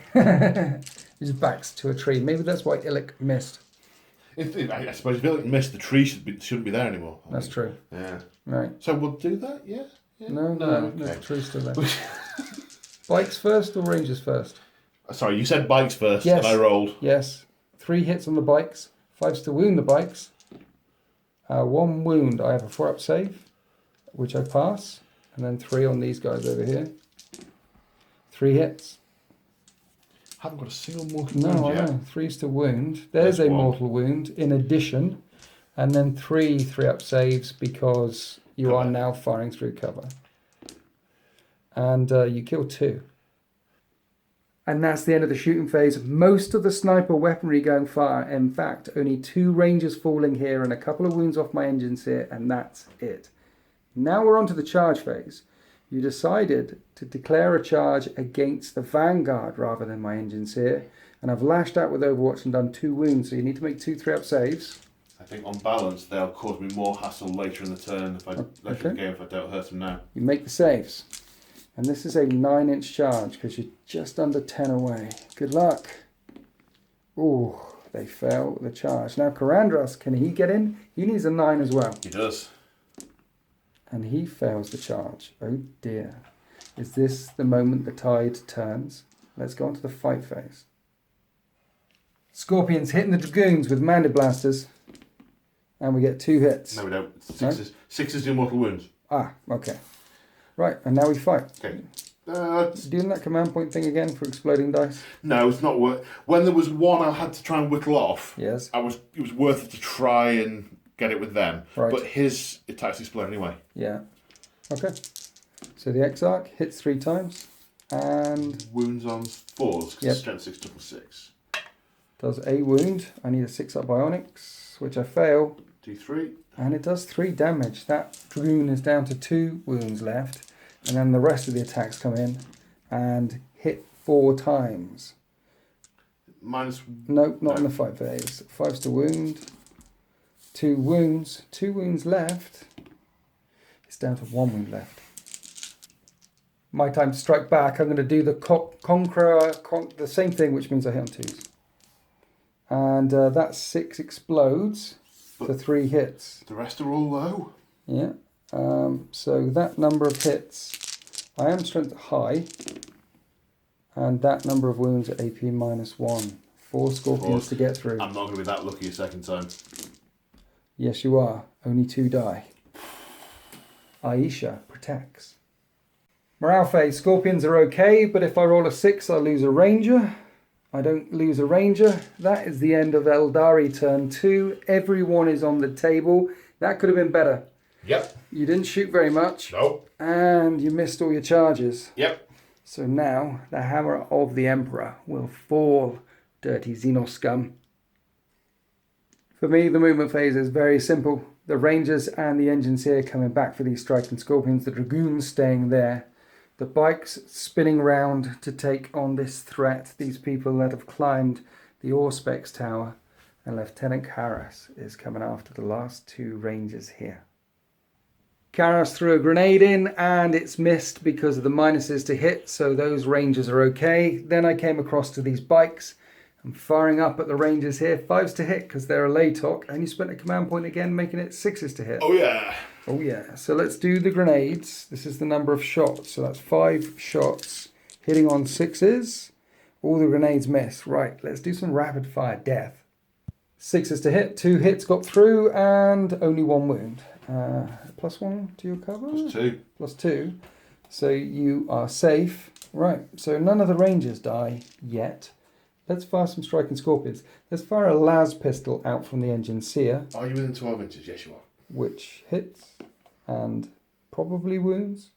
His back's to a tree. Maybe that's why Illic missed. I suppose if Illic missed, the tree shouldn't be there anymore. That's true. Yeah. Right. So we'll do that, yeah? No, okay. the tree's still there. Bikes first or rangers first? Sorry, you said bikes first, yes. and I rolled. Yes. 3 hits on the bikes. 5's to wound the bikes. 1 wound. I have a 4 up save, which I pass. And then 3 on these guys over here. 3 hits. Haven't got a single mortal wound No, I yet. know. 3's to wound. There's a 1. mortal wound in addition. And then 3 up saves because you are now firing through cover. And you kill 2. And that's the end of the shooting phase. Most of the sniper weaponry going fire. In fact, only 2 rangers falling here and a couple of wounds off my engines here, and that's it. Now we're on to the charge phase. You decided to declare a charge against the Vanguard rather than my engines here, and I've lashed out with Overwatch and done 2 wounds, so you need to make 2 3 up saves. I think on balance, they'll cause me more hassle later in the turn if I later in the game if I don't hurt them now. You make the saves. And this is a 9-inch charge because you're just under 10 away. Good luck. Ooh, they fail the charge. Now Karandras, can he get in? He needs a 9 as well. He does. And he fails the charge. Oh dear. Is this the moment the tide turns? Let's go on to the fight phase. Scorpions hitting the Dragoons with Mandate Blasters. And we get 2 hits. No, we don't. 6s do mortal wounds. Ah, okay. Right, and now we fight. Okay. Doing that command point thing again for exploding dice? No, it's not worth. When there was one I had to try and whittle off. Yes. It was worth it to try and get it with them. Right. But his attacks explode anyway. Yeah. Okay. So the Exarch hits 3 times and Wounds on 4s, because Yep. strength 6, triple 6. does a wound. I need a 6 up bionics, which I fail. D3. And it does 3 damage. That Dragoon is down to 2 wounds left. And then the rest of the attacks come in and hit 4 times. Minus. Nope, not in the fight phase. 5's to wound. 2 wounds. 2 wounds left. It's down to 1 wound left. My time to strike back. I'm going to do the Conqueror, the same thing, which means I hit on 2s. And that 6 explodes for 3 hits. The rest are all low. Yeah. So that number of hits I am strength high, and that number of wounds at AP -1. 4 scorpions to get through. I'm not going to be that lucky a second time. Yes, you are. Only 2 die. Aisha protects. Morale phase. Scorpions are okay, but if I roll a 6, I lose a ranger. I don't lose a ranger. That is the end of Aeldari turn 2. Everyone is on the table. That could have been better. Yep. You didn't shoot very much. Nope. And you missed all your charges. Yep. So now the hammer of the Emperor will fall, dirty Xenos scum. For me, the movement phase is very simple. The Rangers and the Engineer coming back for these striking Scorpions. The Dragoons staying there. The bikes spinning round to take on this threat. These people that have climbed the Auspex Tower. And Lieutenant Karras is coming after the last 2 Rangers here. Karras threw a grenade in and it's missed because of the minuses to hit, so those Rangers are okay. Then I came across to these bikes. I'm firing up at the Rangers here. 5s to hit because they're a Laytok, and you spent a command point again making it 6s to hit. Oh yeah. Oh yeah. So let's do the grenades. This is the number of shots. So that's 5 shots hitting on 6s. All the grenades miss. Right, let's do some rapid fire death. 6s to hit. 2 hits got through and only 1 wound. +1 to your cover? +2. +2. So you are safe. Right, so none of the Rangers die yet. Let's fire some striking Scorpions. Let's fire a las pistol out from the Engineer, Are you within 12 inches? Yes, you are. which hits and probably wounds.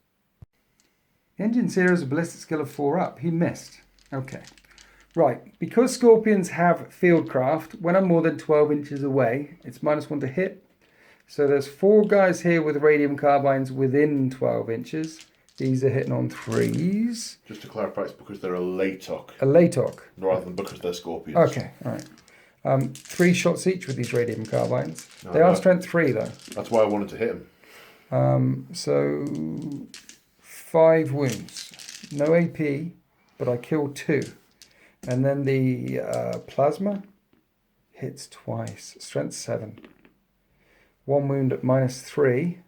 The Engineer has a ballistic skill of 4 up. He missed. Okay. Right, because Scorpions have fieldcraft, when I'm more than 12 inches away, it's -1 to hit. So there's 4 guys here with radium carbines within 12 inches. These are hitting on 3s. Just to clarify, it's because they're a Laytok A Laytok. rather than because they're Scorpions. Okay, all right. 3 shots each with these radium carbines. No, They are no. strength 3 though. That's why I wanted to hit him. So 5 wounds. No AP, but I killed 2. And then the plasma hits twice. Strength 7. 1 wound at -3.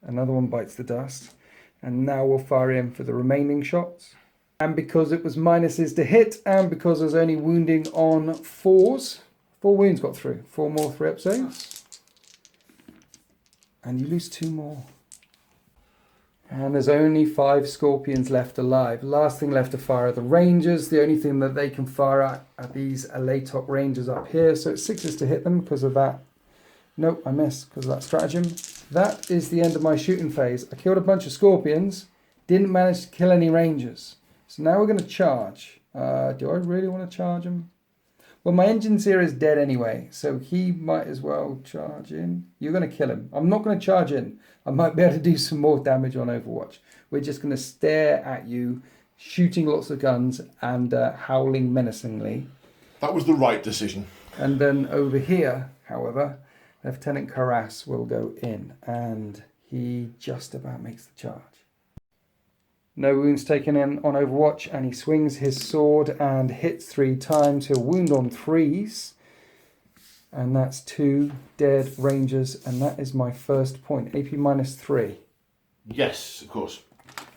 Another one bites the dust. And now we'll fire in for the remaining shots. And because it was minuses to hit, and because there's only wounding on 4s, 4 wounds got through. 4 more 3-up saves. And you lose 2 more. And there's only 5 Scorpions left alive. Last thing left to fire are the Rangers. The only thing that they can fire at are these Laytok Rangers up here. So it's 6s to hit them because of that. Nope, I missed because of that stratagem. That is the end of my shooting phase. I killed a bunch of Scorpions. Didn't manage to kill any Rangers. So now we're going to charge. Do I really want to charge him? Well, my Engineer is dead anyway, so he might as well charge in. You're going to kill him. I'm not going to charge in. I might be able to do some more damage on Overwatch. We're just going to stare at you, shooting lots of guns and howling menacingly. That was the right decision. And then over here, however, Lieutenant Karras will go in, and he just about makes the charge. No wounds taken in on Overwatch, and he swings his sword and hits 3 times. He'll wound on 3s, and that's 2 dead Rangers, and that is my first point. AP -3. Yes, of course.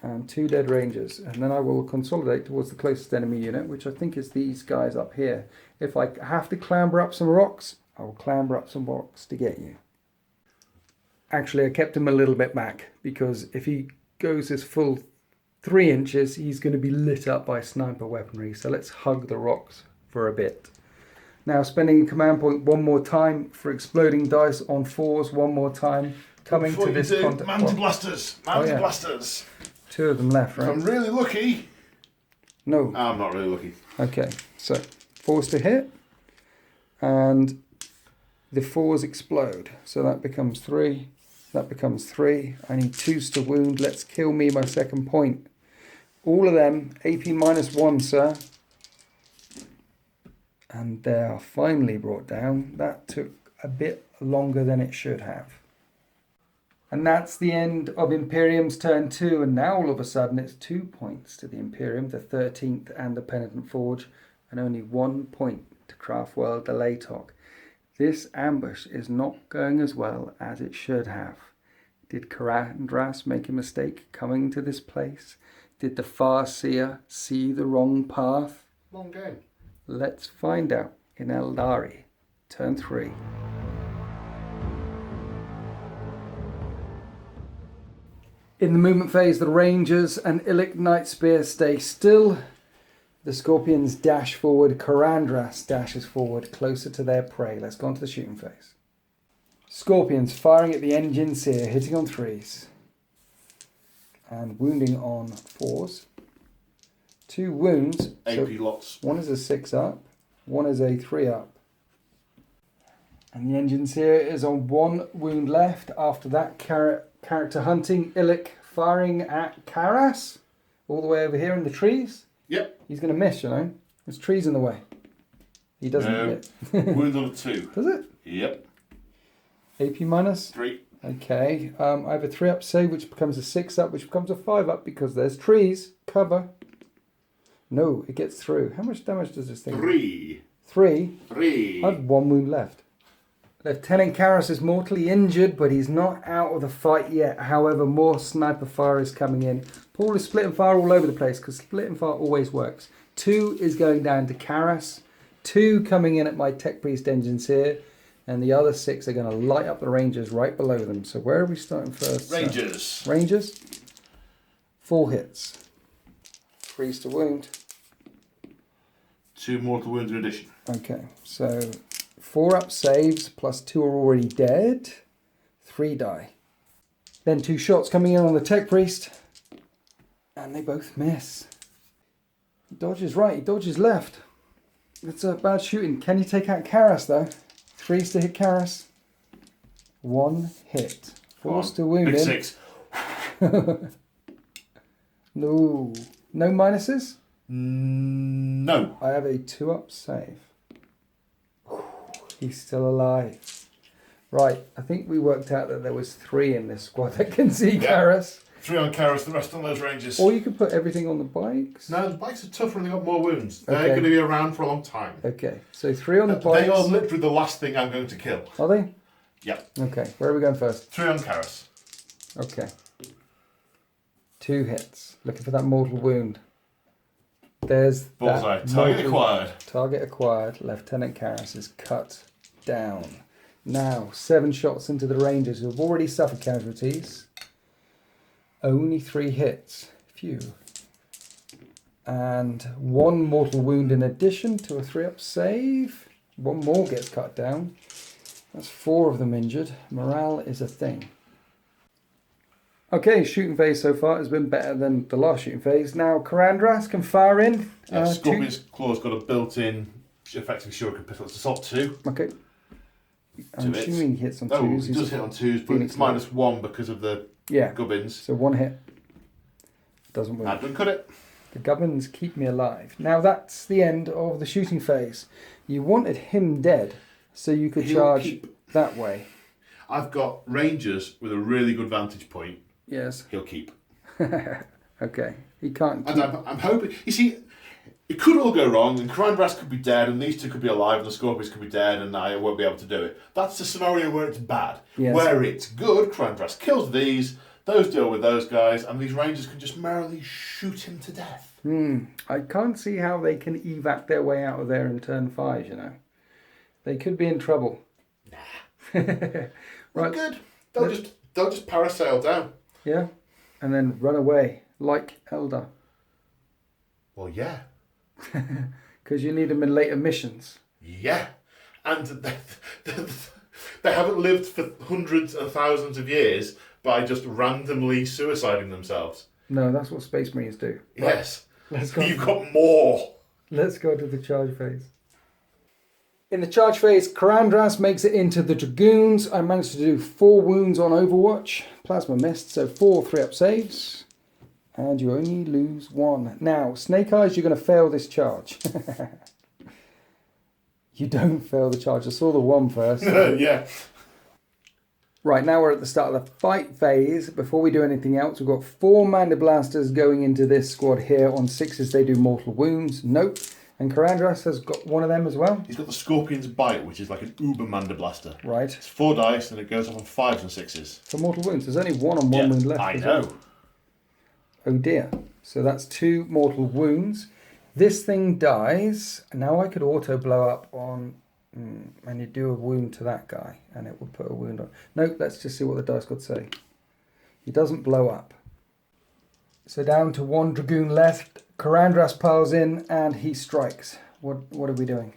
And 2 dead Rangers, and then I will consolidate towards the closest enemy unit, which I think is these guys up here. If I have to clamber up some rocks, I will clamber up some rocks to get you. Actually, I kept him a little bit back, because if he goes his full 3 inches, he's going to be lit up by sniper weaponry. So let's hug the rocks for a bit. Now spending a command point one more time for exploding dice on 4s one more time. Coming Before to you this do, contact. Manti blasters. Manti blasters. 2 of them left, If right? I'm really lucky. No. I'm not really lucky. Okay, so 4s to hit. And the 4s explode. So that becomes 3. That becomes 3. I need 2s to wound. Let's kill me my second point. All of them, AP -1, sir. And they are finally brought down. That took a bit longer than it should have. And that's the end of Imperium's turn 2. And now all of a sudden it's 2 points to the Imperium, the 13th and the Penitent Forge, and only 1 point to Craftworld, the Laytok. This ambush is not going as well as it should have. Did Karandras make a mistake coming to this place? Did the Farseer see the wrong path? Long game. Let's find out in Aeldari, turn 3. In the movement phase, the Rangers and Illic Nightspear stay still. The Scorpions dash forward. Karandras dashes forward closer to their prey. Let's go on to the shooting phase. Scorpions firing at the engine seer, hitting on 3s. And wounding on 4s. 2 wounds. AP lots. One is a 6 up. One is a 3 up. And the engine seer is on 1 wound left. After that, character hunting. Illic firing at Karas. All the way over here in the trees. Yep. He's going to miss, you know. There's trees in the way. He doesn't hit. Wound on a 2. Does it? Yep. AP minus? 3. Okay. I have a 3 up save, which becomes a 6 up, which becomes a 5 up because there's trees. Cover. No, it gets through. How much damage does this thing do? 3. 3? 3. I have 1 wound left. Lieutenant Karas is mortally injured, but he's not out of the fight yet. However, more sniper fire is coming in. Paul is splitting fire all over the place because splitting fire always works. 2 is going down to Karas. 2 coming in at my Tech Priest engines here. And the other 6 are going to light up the Rangers right below them. So where are we starting first? Rangers. Rangers. 4 hits. 3's to wound. 2 mortal wounds in addition. Okay, so 4 up saves plus 2 are already dead. 3 die. Then 2 shots coming in on the Tech Priest. And they both miss. He dodges right, he dodges left. It's a bad shooting. Can you take out Karas though? 3's to hit Karas. 1 hit. 4's to wound Big him. 6. No. No minuses? No. I have a 2 up save. He's still alive. Right, I think we worked out that there was 3 in this squad that can see Karas. 3 on Karas, the rest on those Rangers. Or you could put everything on the bikes. No, the bikes are tougher and they've got more wounds. They're Okay. going to be around for a long time. Okay, so 3 on the bikes. They are literally the last thing I'm going to kill. Are they? Yeah. Okay, where are we going first? 3 on Karas. Okay. 2 hits. Looking for that mortal wound. There's Bullseye. that Target mortal- acquired. Target acquired. Lieutenant Karas is cut down. Now, 7 shots into the Rangers who have already suffered casualties. Only 3 hits. Phew. And 1 mortal wound in addition to a 3 up save. 1 more gets cut down. That's 4 of them injured. Morale is a thing. Okay, shooting phase so far has been better than the last shooting phase. Now, Karandras can fire in. Scorpion's Claw's got a built-in effective shuriken pistol. It's assault 2. Okay. I'm 2 hits. assuming he hits on 2s. Oh, he He's does a hit on 2s, but Phoenix it's minus 1 because of the Yeah, gubbins. so 1 hit. Doesn't That work. doesn't cut it. The gubbins keep me alive. Now that's the end of the shooting phase. You wanted him dead, so you could He'll charge keep. that way. I've got Rangers with a really good vantage point. Yes. He'll keep. Okay. He can't And keep... I'm hoping... You see, it could all go wrong, and Karandras could be dead, and these 2 could be alive, and the Scorpions could be dead, and I won't be able to do it. That's the scenario where it's bad. Yes. Where it's good, Karandras kills these, those deal with those guys, and these Rangers can just merrily shoot him to death. I can't see how they can evac their way out of there in turn 5, you know. They could be in trouble. Nah. Right. Good. They'll just parasail down. Yeah. And then run away, like Eldar. Well, yeah. Because you need them in later missions. Yeah. And they haven't lived for hundreds and thousands of years by just randomly suiciding themselves. No, that's what Space Marines do. Yes. Let's go. You've got more. Let's go to the charge phase. In the charge phase, Karandras makes it into the Dragoons. I managed to do 4 wounds on Overwatch. Plasma missed, so 4 3-up saves. And you only lose 1. Now, Snake Eyes, you're going to fail this charge. You don't fail the charge. I saw the 1 first. Yeah. Right, now we're at the start of the fight phase. Before we do anything else, we've got 4 Manda Blasters going into this squad here. On 6s, they do mortal wounds. Nope. And Karandras has got one of them as well. He's got the Scorpion's Bite, which is like an Uber Mander Blaster. Right. It's 4 dice and it goes off on 5s and 6s. For mortal wounds. There's only one on one wound left. I know. Oh dear. So that's 2 mortal wounds. This thing dies. Now I could auto blow up on... and you do a wound to that guy. And it will put a wound on... No, let's just see what the dice god say. He doesn't blow up. So down to 1 Dragoon left. Karandras piles in and he strikes. What are we doing?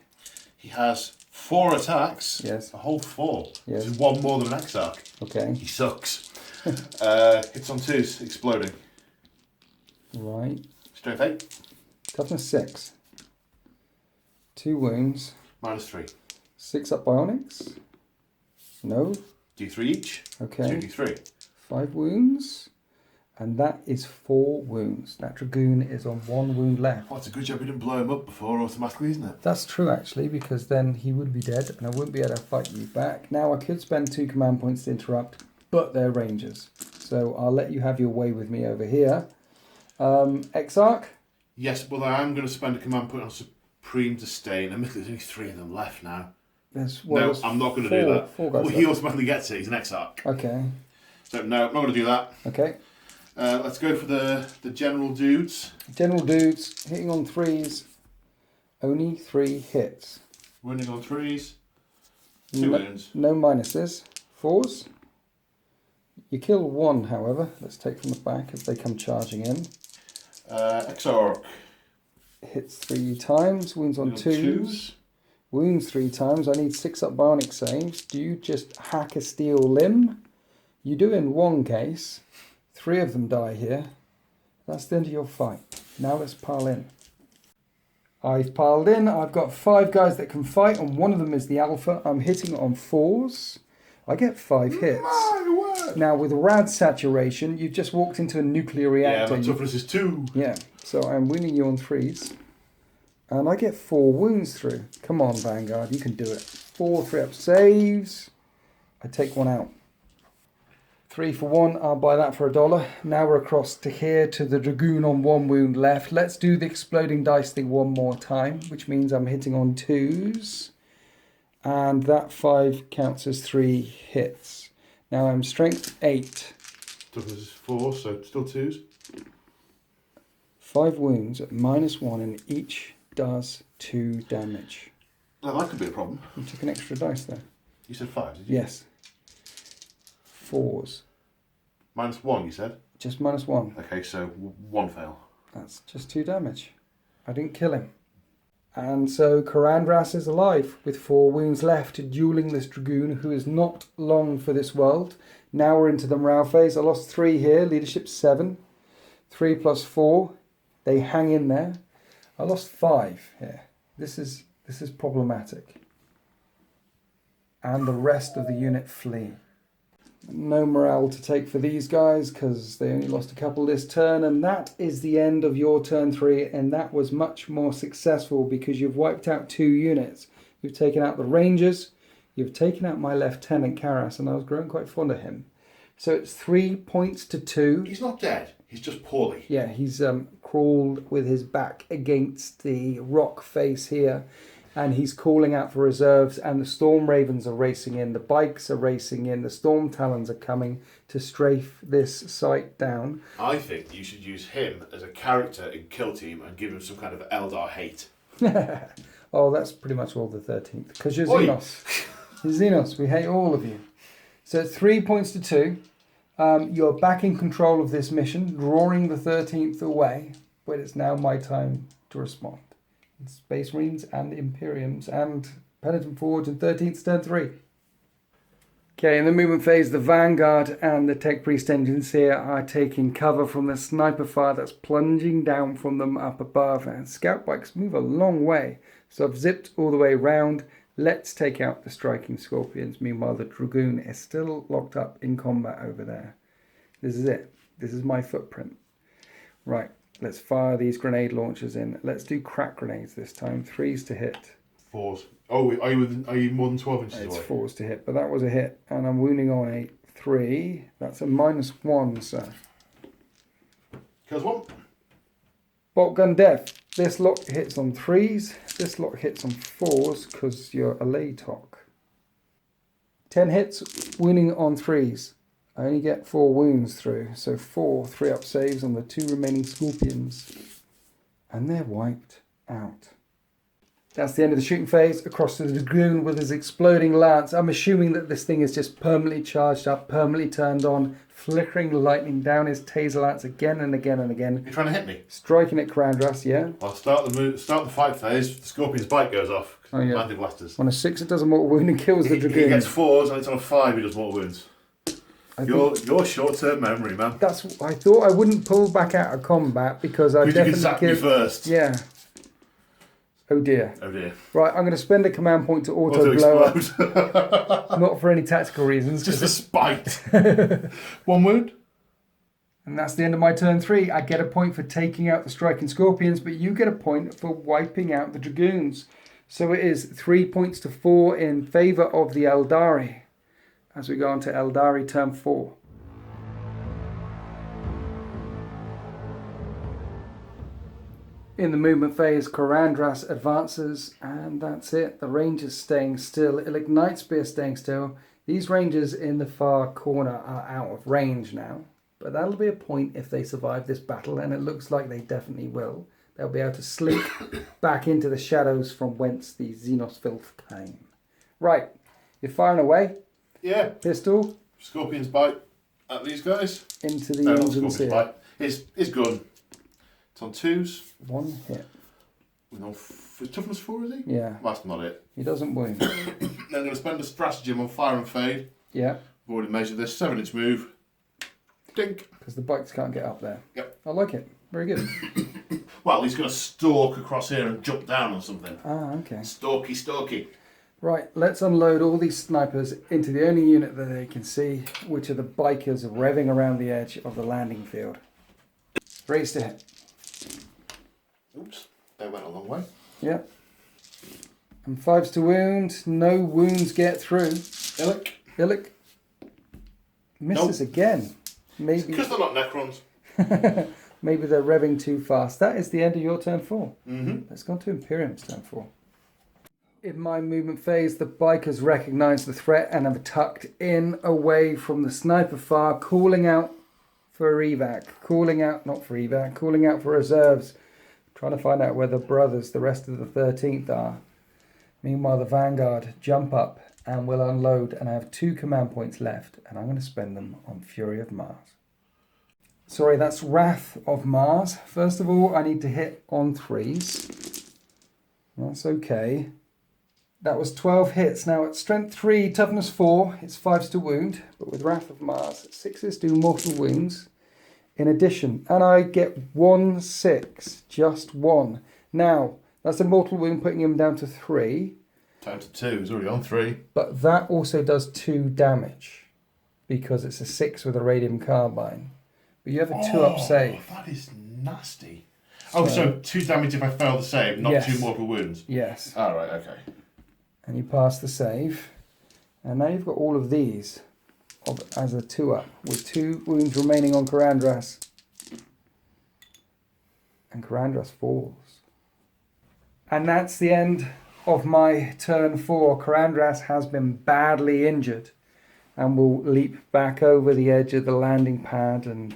He has 4 attacks. Yes. A whole 4. Yes. This is 1 more than an Exarch. Okay. He sucks. Hits on 2s, exploding. Right. Strength 8. Toughness 6. 2 wounds. -3. 6 up bionics. No. D3 each. Okay. 2d3. 5 wounds. And that is 4 wounds. That Dragoon is on 1 wound left. Well, it's a good job we didn't blow him up before automatically, isn't it? That's true, actually, because then he would be dead and I wouldn't be able to fight you back. Now, I could spend 2 command points to interrupt, but they're rangers. So I'll let you have your way with me over here. Exarch? Yes, well, I am going to spend a command point on Supreme to stay. And admittedly, there's only 3 of them left now. No, I'm not going to do that. 4 guys well, he automatically gets it. He's an Exarch. Okay. So, no, I'm not going to do that. Okay. Let's go for the general dudes. General dudes, hitting on 3s. Only 3 hits. Wounding on 3s. 2 wounds. No minuses. 4s. You kill 1, however. Let's take from the back as they come charging in. Exarch. Hits 3 times. Wounds on 2s. Wounds 3 times. I need 6 up bionic saves. Do you just hack a steel limb? You do in 1 case. 3 of them die here. That's the end of your fight. Now let's pile in. I've piled in. I've got 5 guys that can fight, and one of them is the alpha. I'm hitting on 4s. I get 5 hits. My word. Now with rad saturation, you've just walked into a nuclear reactor. Yeah, my toughness is 2. Yeah, so I'm wounding you on 3s. And I get 4 wounds through. Come on, Vanguard, you can do it. 4 3-up saves. I take 1 out. 3 for 1, I'll buy that for $1. Now we're across to here to the Dragoon on 1 wound left. Let's do the exploding dice thing one more time, which means I'm hitting on 2s. And that 5 counts as 3 hits. Now I'm strength 8. Toughness is 4, so still 2s. 5 wounds at -1 and each does 2 damage. Now that could be a problem. You took an extra dice there. You said 5, did you? Yes. 4s. -1, you said? Just -1. Okay, so 1 fail. That's just 2 damage. I didn't kill him. And so Karandras is alive with 4 wounds left, dueling this Dragoon who is not long for this world. Now we're into the morale phase. I lost 3 here, leadership 7. 3 plus 4, they hang in there. I lost 5 here. This is problematic. And the rest of the unit flee. No morale to take for these guys because they only lost a couple this turn, and that is the end of your turn 3, and that was much more successful because you've wiped out 2 units. You've taken out the Rangers, you've taken out my Lieutenant Karras, and I was growing quite fond of him. So it's 3 points to 2. He's not dead, he's just poorly. Yeah, he's crawled with his back against the rock face here. And he's calling out for reserves, and the Storm Ravens are racing in, the Bikes are racing in, the Storm Talons are coming to strafe this site down. I think you should use him as a character in Kill Team and give him some kind of Eldar hate. Oh, that's pretty much all the 13th, because you're Xenos. You're Xenos, we hate all of you. So it's 3 points to 2. You're back in control of this mission, drawing the 13th away, but it's now my time to respond. Space Marines and Imperiums and Penitent Forge and 13th turn 3. Okay, in the movement phase, the Vanguard and the Tech Priest engines here are taking cover from the sniper fire that's plunging down from them up above. And Scout Bikes move a long way, so I've zipped all the way round. Let's take out the striking Scorpions. Meanwhile, the Dragoon is still locked up in combat over there. This is it. This is my footprint. Right. Let's fire these grenade launchers in. Let's do crack grenades this time. 3s to hit. 4s. Oh, are you more than 12 inches It's away? 4s to hit, but that was a hit. And I'm wounding on a 3. That's a -1, sir. Kills 1. Bolt gun death. This lot hits on 3s. This lot hits on 4s because you're a Laytok. 10 hits, wounding on 3s. I only get 4 wounds through, so 4 3-up saves on the 2 remaining scorpions. And they're wiped out. That's the end of the shooting phase. Across to the dragoon with his exploding lance. I'm assuming that this thing is just permanently charged up, permanently turned on, flickering lightning down his taser lance again and again and again. You're trying to hit me? Striking at Karandras, yeah. I'll start the fight phase. The scorpion's bite goes off. Oh, yeah. Landing blasters. On a 6 it does a mortal wound and kills the dragoon. He gets 4s, and it's on a 5 he does mortal wounds. Your short-term memory, man. I thought I wouldn't pull back out of combat because I definitely you can sack me first. Yeah. Oh dear. Oh dear. Right, I'm going to spend a command point to auto blow up. Explode. Not for any tactical reasons. Just a spite. 1 wound. And that's the end of my turn 3. I get a point for taking out the striking scorpions, but you get a point for wiping out the dragoons. So it is 3 points to 4 in favour of the Aeldari. As we go on to Aeldari turn 4. In the movement phase, Karandras advances, and that's it. The rangers staying still. Ignite Spear staying still. These rangers in the far corner are out of range now, but that'll be a point if they survive this battle, and it looks like they definitely will. They'll be able to slink back into the shadows from whence the Xenos filth came. Right, you're firing away. Yeah. Pistol. Scorpion's bite at these guys. Into the not engines Scorpion's here. bite. His gun. It's on 2s. 1 hit. No, toughness 4, is he? Yeah. That's not it. He doesn't wound. Then I'm going to spend a stratagem on fire and fade. Yeah. I've already measured this. 7-inch move. Dink. Because the bikes can't get up there. Yep. I like it. Very good. Well, he's going to stalk across here and jump down or something. Ah, okay. Stalky. Right, let's unload all these snipers into the only unit that they can see, which are the bikers revving around the edge of the landing field. Raise to hit. Oops, they went a long way. Yeah. And 5s to wound. No wounds get through. Illic. Misses again. Maybe Because they're not Necrons. maybe they're revving too fast. That is the end of your turn 4. Mm-hmm. Let's go on to Imperium's turn 4. In my movement phase, the bikers recognize the threat and have tucked in away from the sniper fire, calling out for evac. Calling out for reserves. Trying to find out where the brothers, the rest of the 13th are. Meanwhile, the Vanguard jump up and will unload, and I have 2 command points left, and I'm going to spend them on Fury of Mars. Sorry, that's Wrath of Mars. First of all, I need to hit on 3s. That's okay. That was 12 hits. Now at strength 3, toughness 4, it's 5s to wound, but with Wrath of Mars, 6s do mortal wounds. In addition, and I get 1 6, just 1. Now, that's a mortal wound, putting him down to 3. Down to 2, he's already on 3. But that also does 2 damage, because it's a 6 with a radium carbine. But you have a 2-up save. That is nasty. So 2 damage if I fail the save, not Yes. 2 mortal wounds. Yes. Alright, okay. And you pass the save. And now you've got all of these as a 2-up, with 2 wounds remaining on Karandras. And Karandras falls. And that's the end of my turn 4. Karandras has been badly injured and will leap back over the edge of the landing pad, and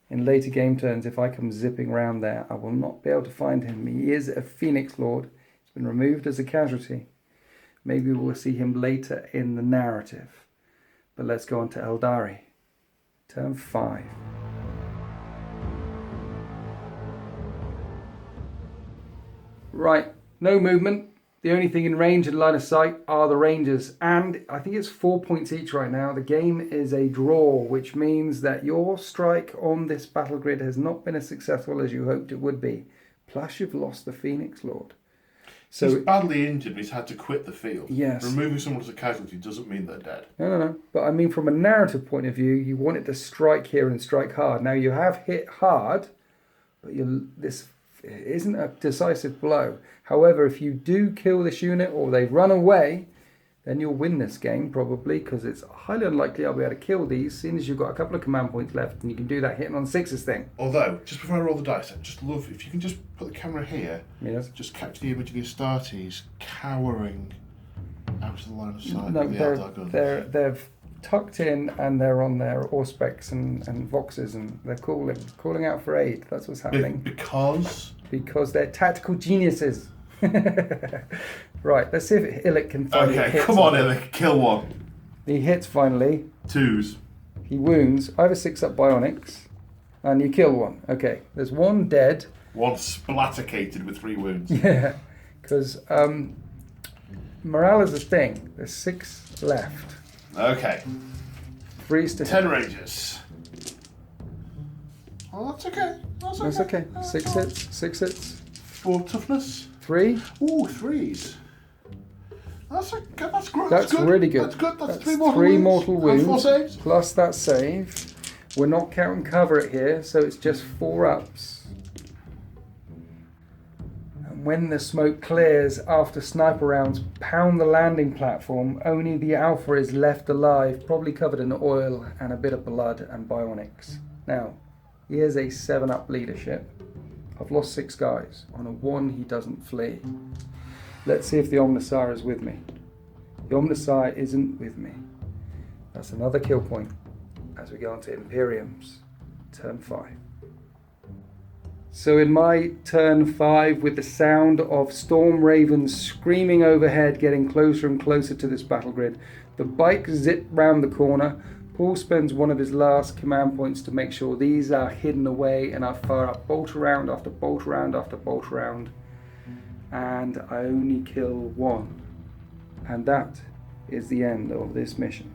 in later game turns, if I come zipping round there, I will not be able to find him. He is a Phoenix Lord. He's been removed as a casualty. Maybe we'll see him later in the narrative. But let's go on to Aeldari. Turn 5. Right, no movement. The only thing in range and line of sight are the Rangers. And I think it's 4 points each right now. The game is a draw, which means that your strike on this battle grid has not been as successful as you hoped it would be. Plus, you've lost the Phoenix Lord. So he's badly injured, but he's had to quit the field. Yes. Removing someone as a casualty doesn't mean they're dead. No. But I mean, from a narrative point of view, you wanted to strike here and strike hard. Now, you have hit hard, but this isn't a decisive blow. However, if you do kill this unit or they run away, then you'll win this game probably, because it's highly unlikely I'll be able to kill these, seeing as you've got a couple of command points left, and you can do that hitting on sixes thing. Although, just before I roll the dice, I'd just love if you can just put the camera here, Yes. just capture the image of the Astartes cowering out of the line of sight No, of the Eldar guns. they've tucked in and they're on their Auspex and Voxes, and they're calling out for aid. That's what's happening. Because they're tactical geniuses. Right, let's see if Illic can finally hit. Okay, come on, Illic, kill one. He hits finally. 2s. He wounds. I have a 6-up bionics. And you kill one. Okay, there's one dead. One splattercated with 3 wounds. Yeah, because morale is a thing. There's 6 left. Okay. 3's to 10 Rangers. Oh, that's okay. That's okay. 6 hits. 6 hits. 4 toughness. 3. Ooh, 3s. That's great. That's good. really good. That's good. That's 3 mortal wounds. And 4 saves. Plus that save. We're not counting cover it here, so it's just 4 ups. And when the smoke clears after sniper rounds pound the landing platform, only the Alpha is left alive, probably covered in oil and a bit of blood and bionics. Now, here's a 7-up leadership. I've lost 6 guys. On a 1, he doesn't flee. Let's see if the Omnissiah is with me. The Omnissiah isn't with me. That's another kill point as we go on to Imperiums. Turn 5. So in my turn 5, with the sound of storm ravens screaming overhead, getting closer and closer to this battle grid, the bike zip round the corner. Paul spends one of his last command points to make sure these are hidden away, and I fire up bolt round after bolt round after bolt round, and I only kill 1. And that is the end of this mission.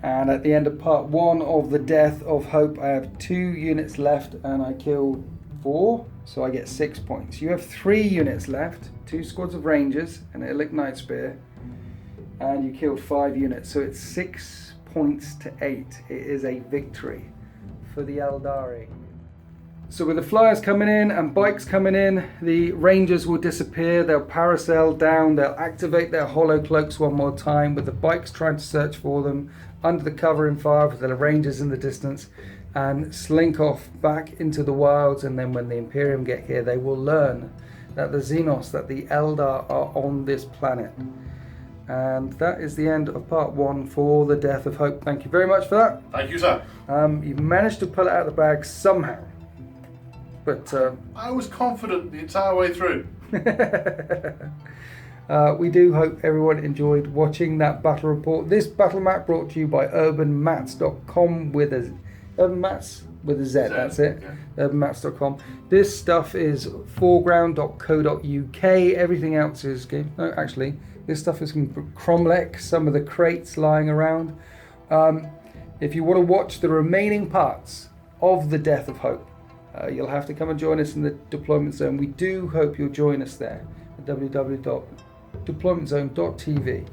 And at the end of part 1 of the Death of Hope, I have 2 units left and I killed 4, so I get 6 points. You have 3 units left, 2 squads of Rangers and an Illic Night Spear, and you killed 5 units, so it's 6 points to 8. It is a victory for the Aeldari. So with the flyers coming in and bikes coming in, the Rangers will disappear, they'll parasail down, they'll activate their hollow cloaks one more time, with the bikes trying to search for them, under the cover in fire with the Rangers in the distance, and slink off back into the wilds. And then when the Imperium get here, they will learn that the Xenos, that the Eldar are on this planet. And that is the end of part 1 for the Death of Hope. Thank you very much for that. Thank you, sir. You've managed to pull it out of the bag somehow. But I was confident the entire way through. we do hope everyone enjoyed watching that battle report. This battle map brought to you by urbanmats.com with a urbanmats with a Z, that's it. Yeah. Urbanmats.com. This stuff is foreground.co.uk. Everything else is game. No, actually, this stuff is from Cromlech. Some of the crates lying around. If you want to watch the remaining parts of the Death of Hope, you'll have to come and join us in the deployment zone. We do hope you'll join us there at www.deploymentzone.tv.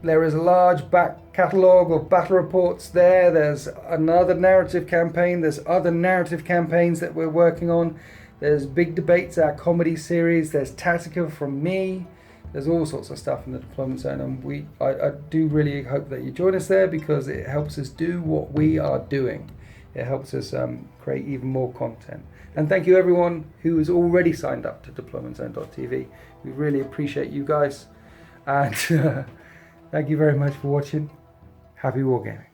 There is a large back catalogue of battle reports there. There's another narrative campaign. There's other narrative campaigns that we're working on. There's Big Debates, our comedy series. There's Tactica from me. There's all sorts of stuff in the deployment zone, and I do really hope that you join us there, because it helps us do what we are doing. It helps us create even more content. And thank you everyone who has already signed up to deploymentzone.tv. We really appreciate you guys. And thank you very much for watching. Happy wargaming.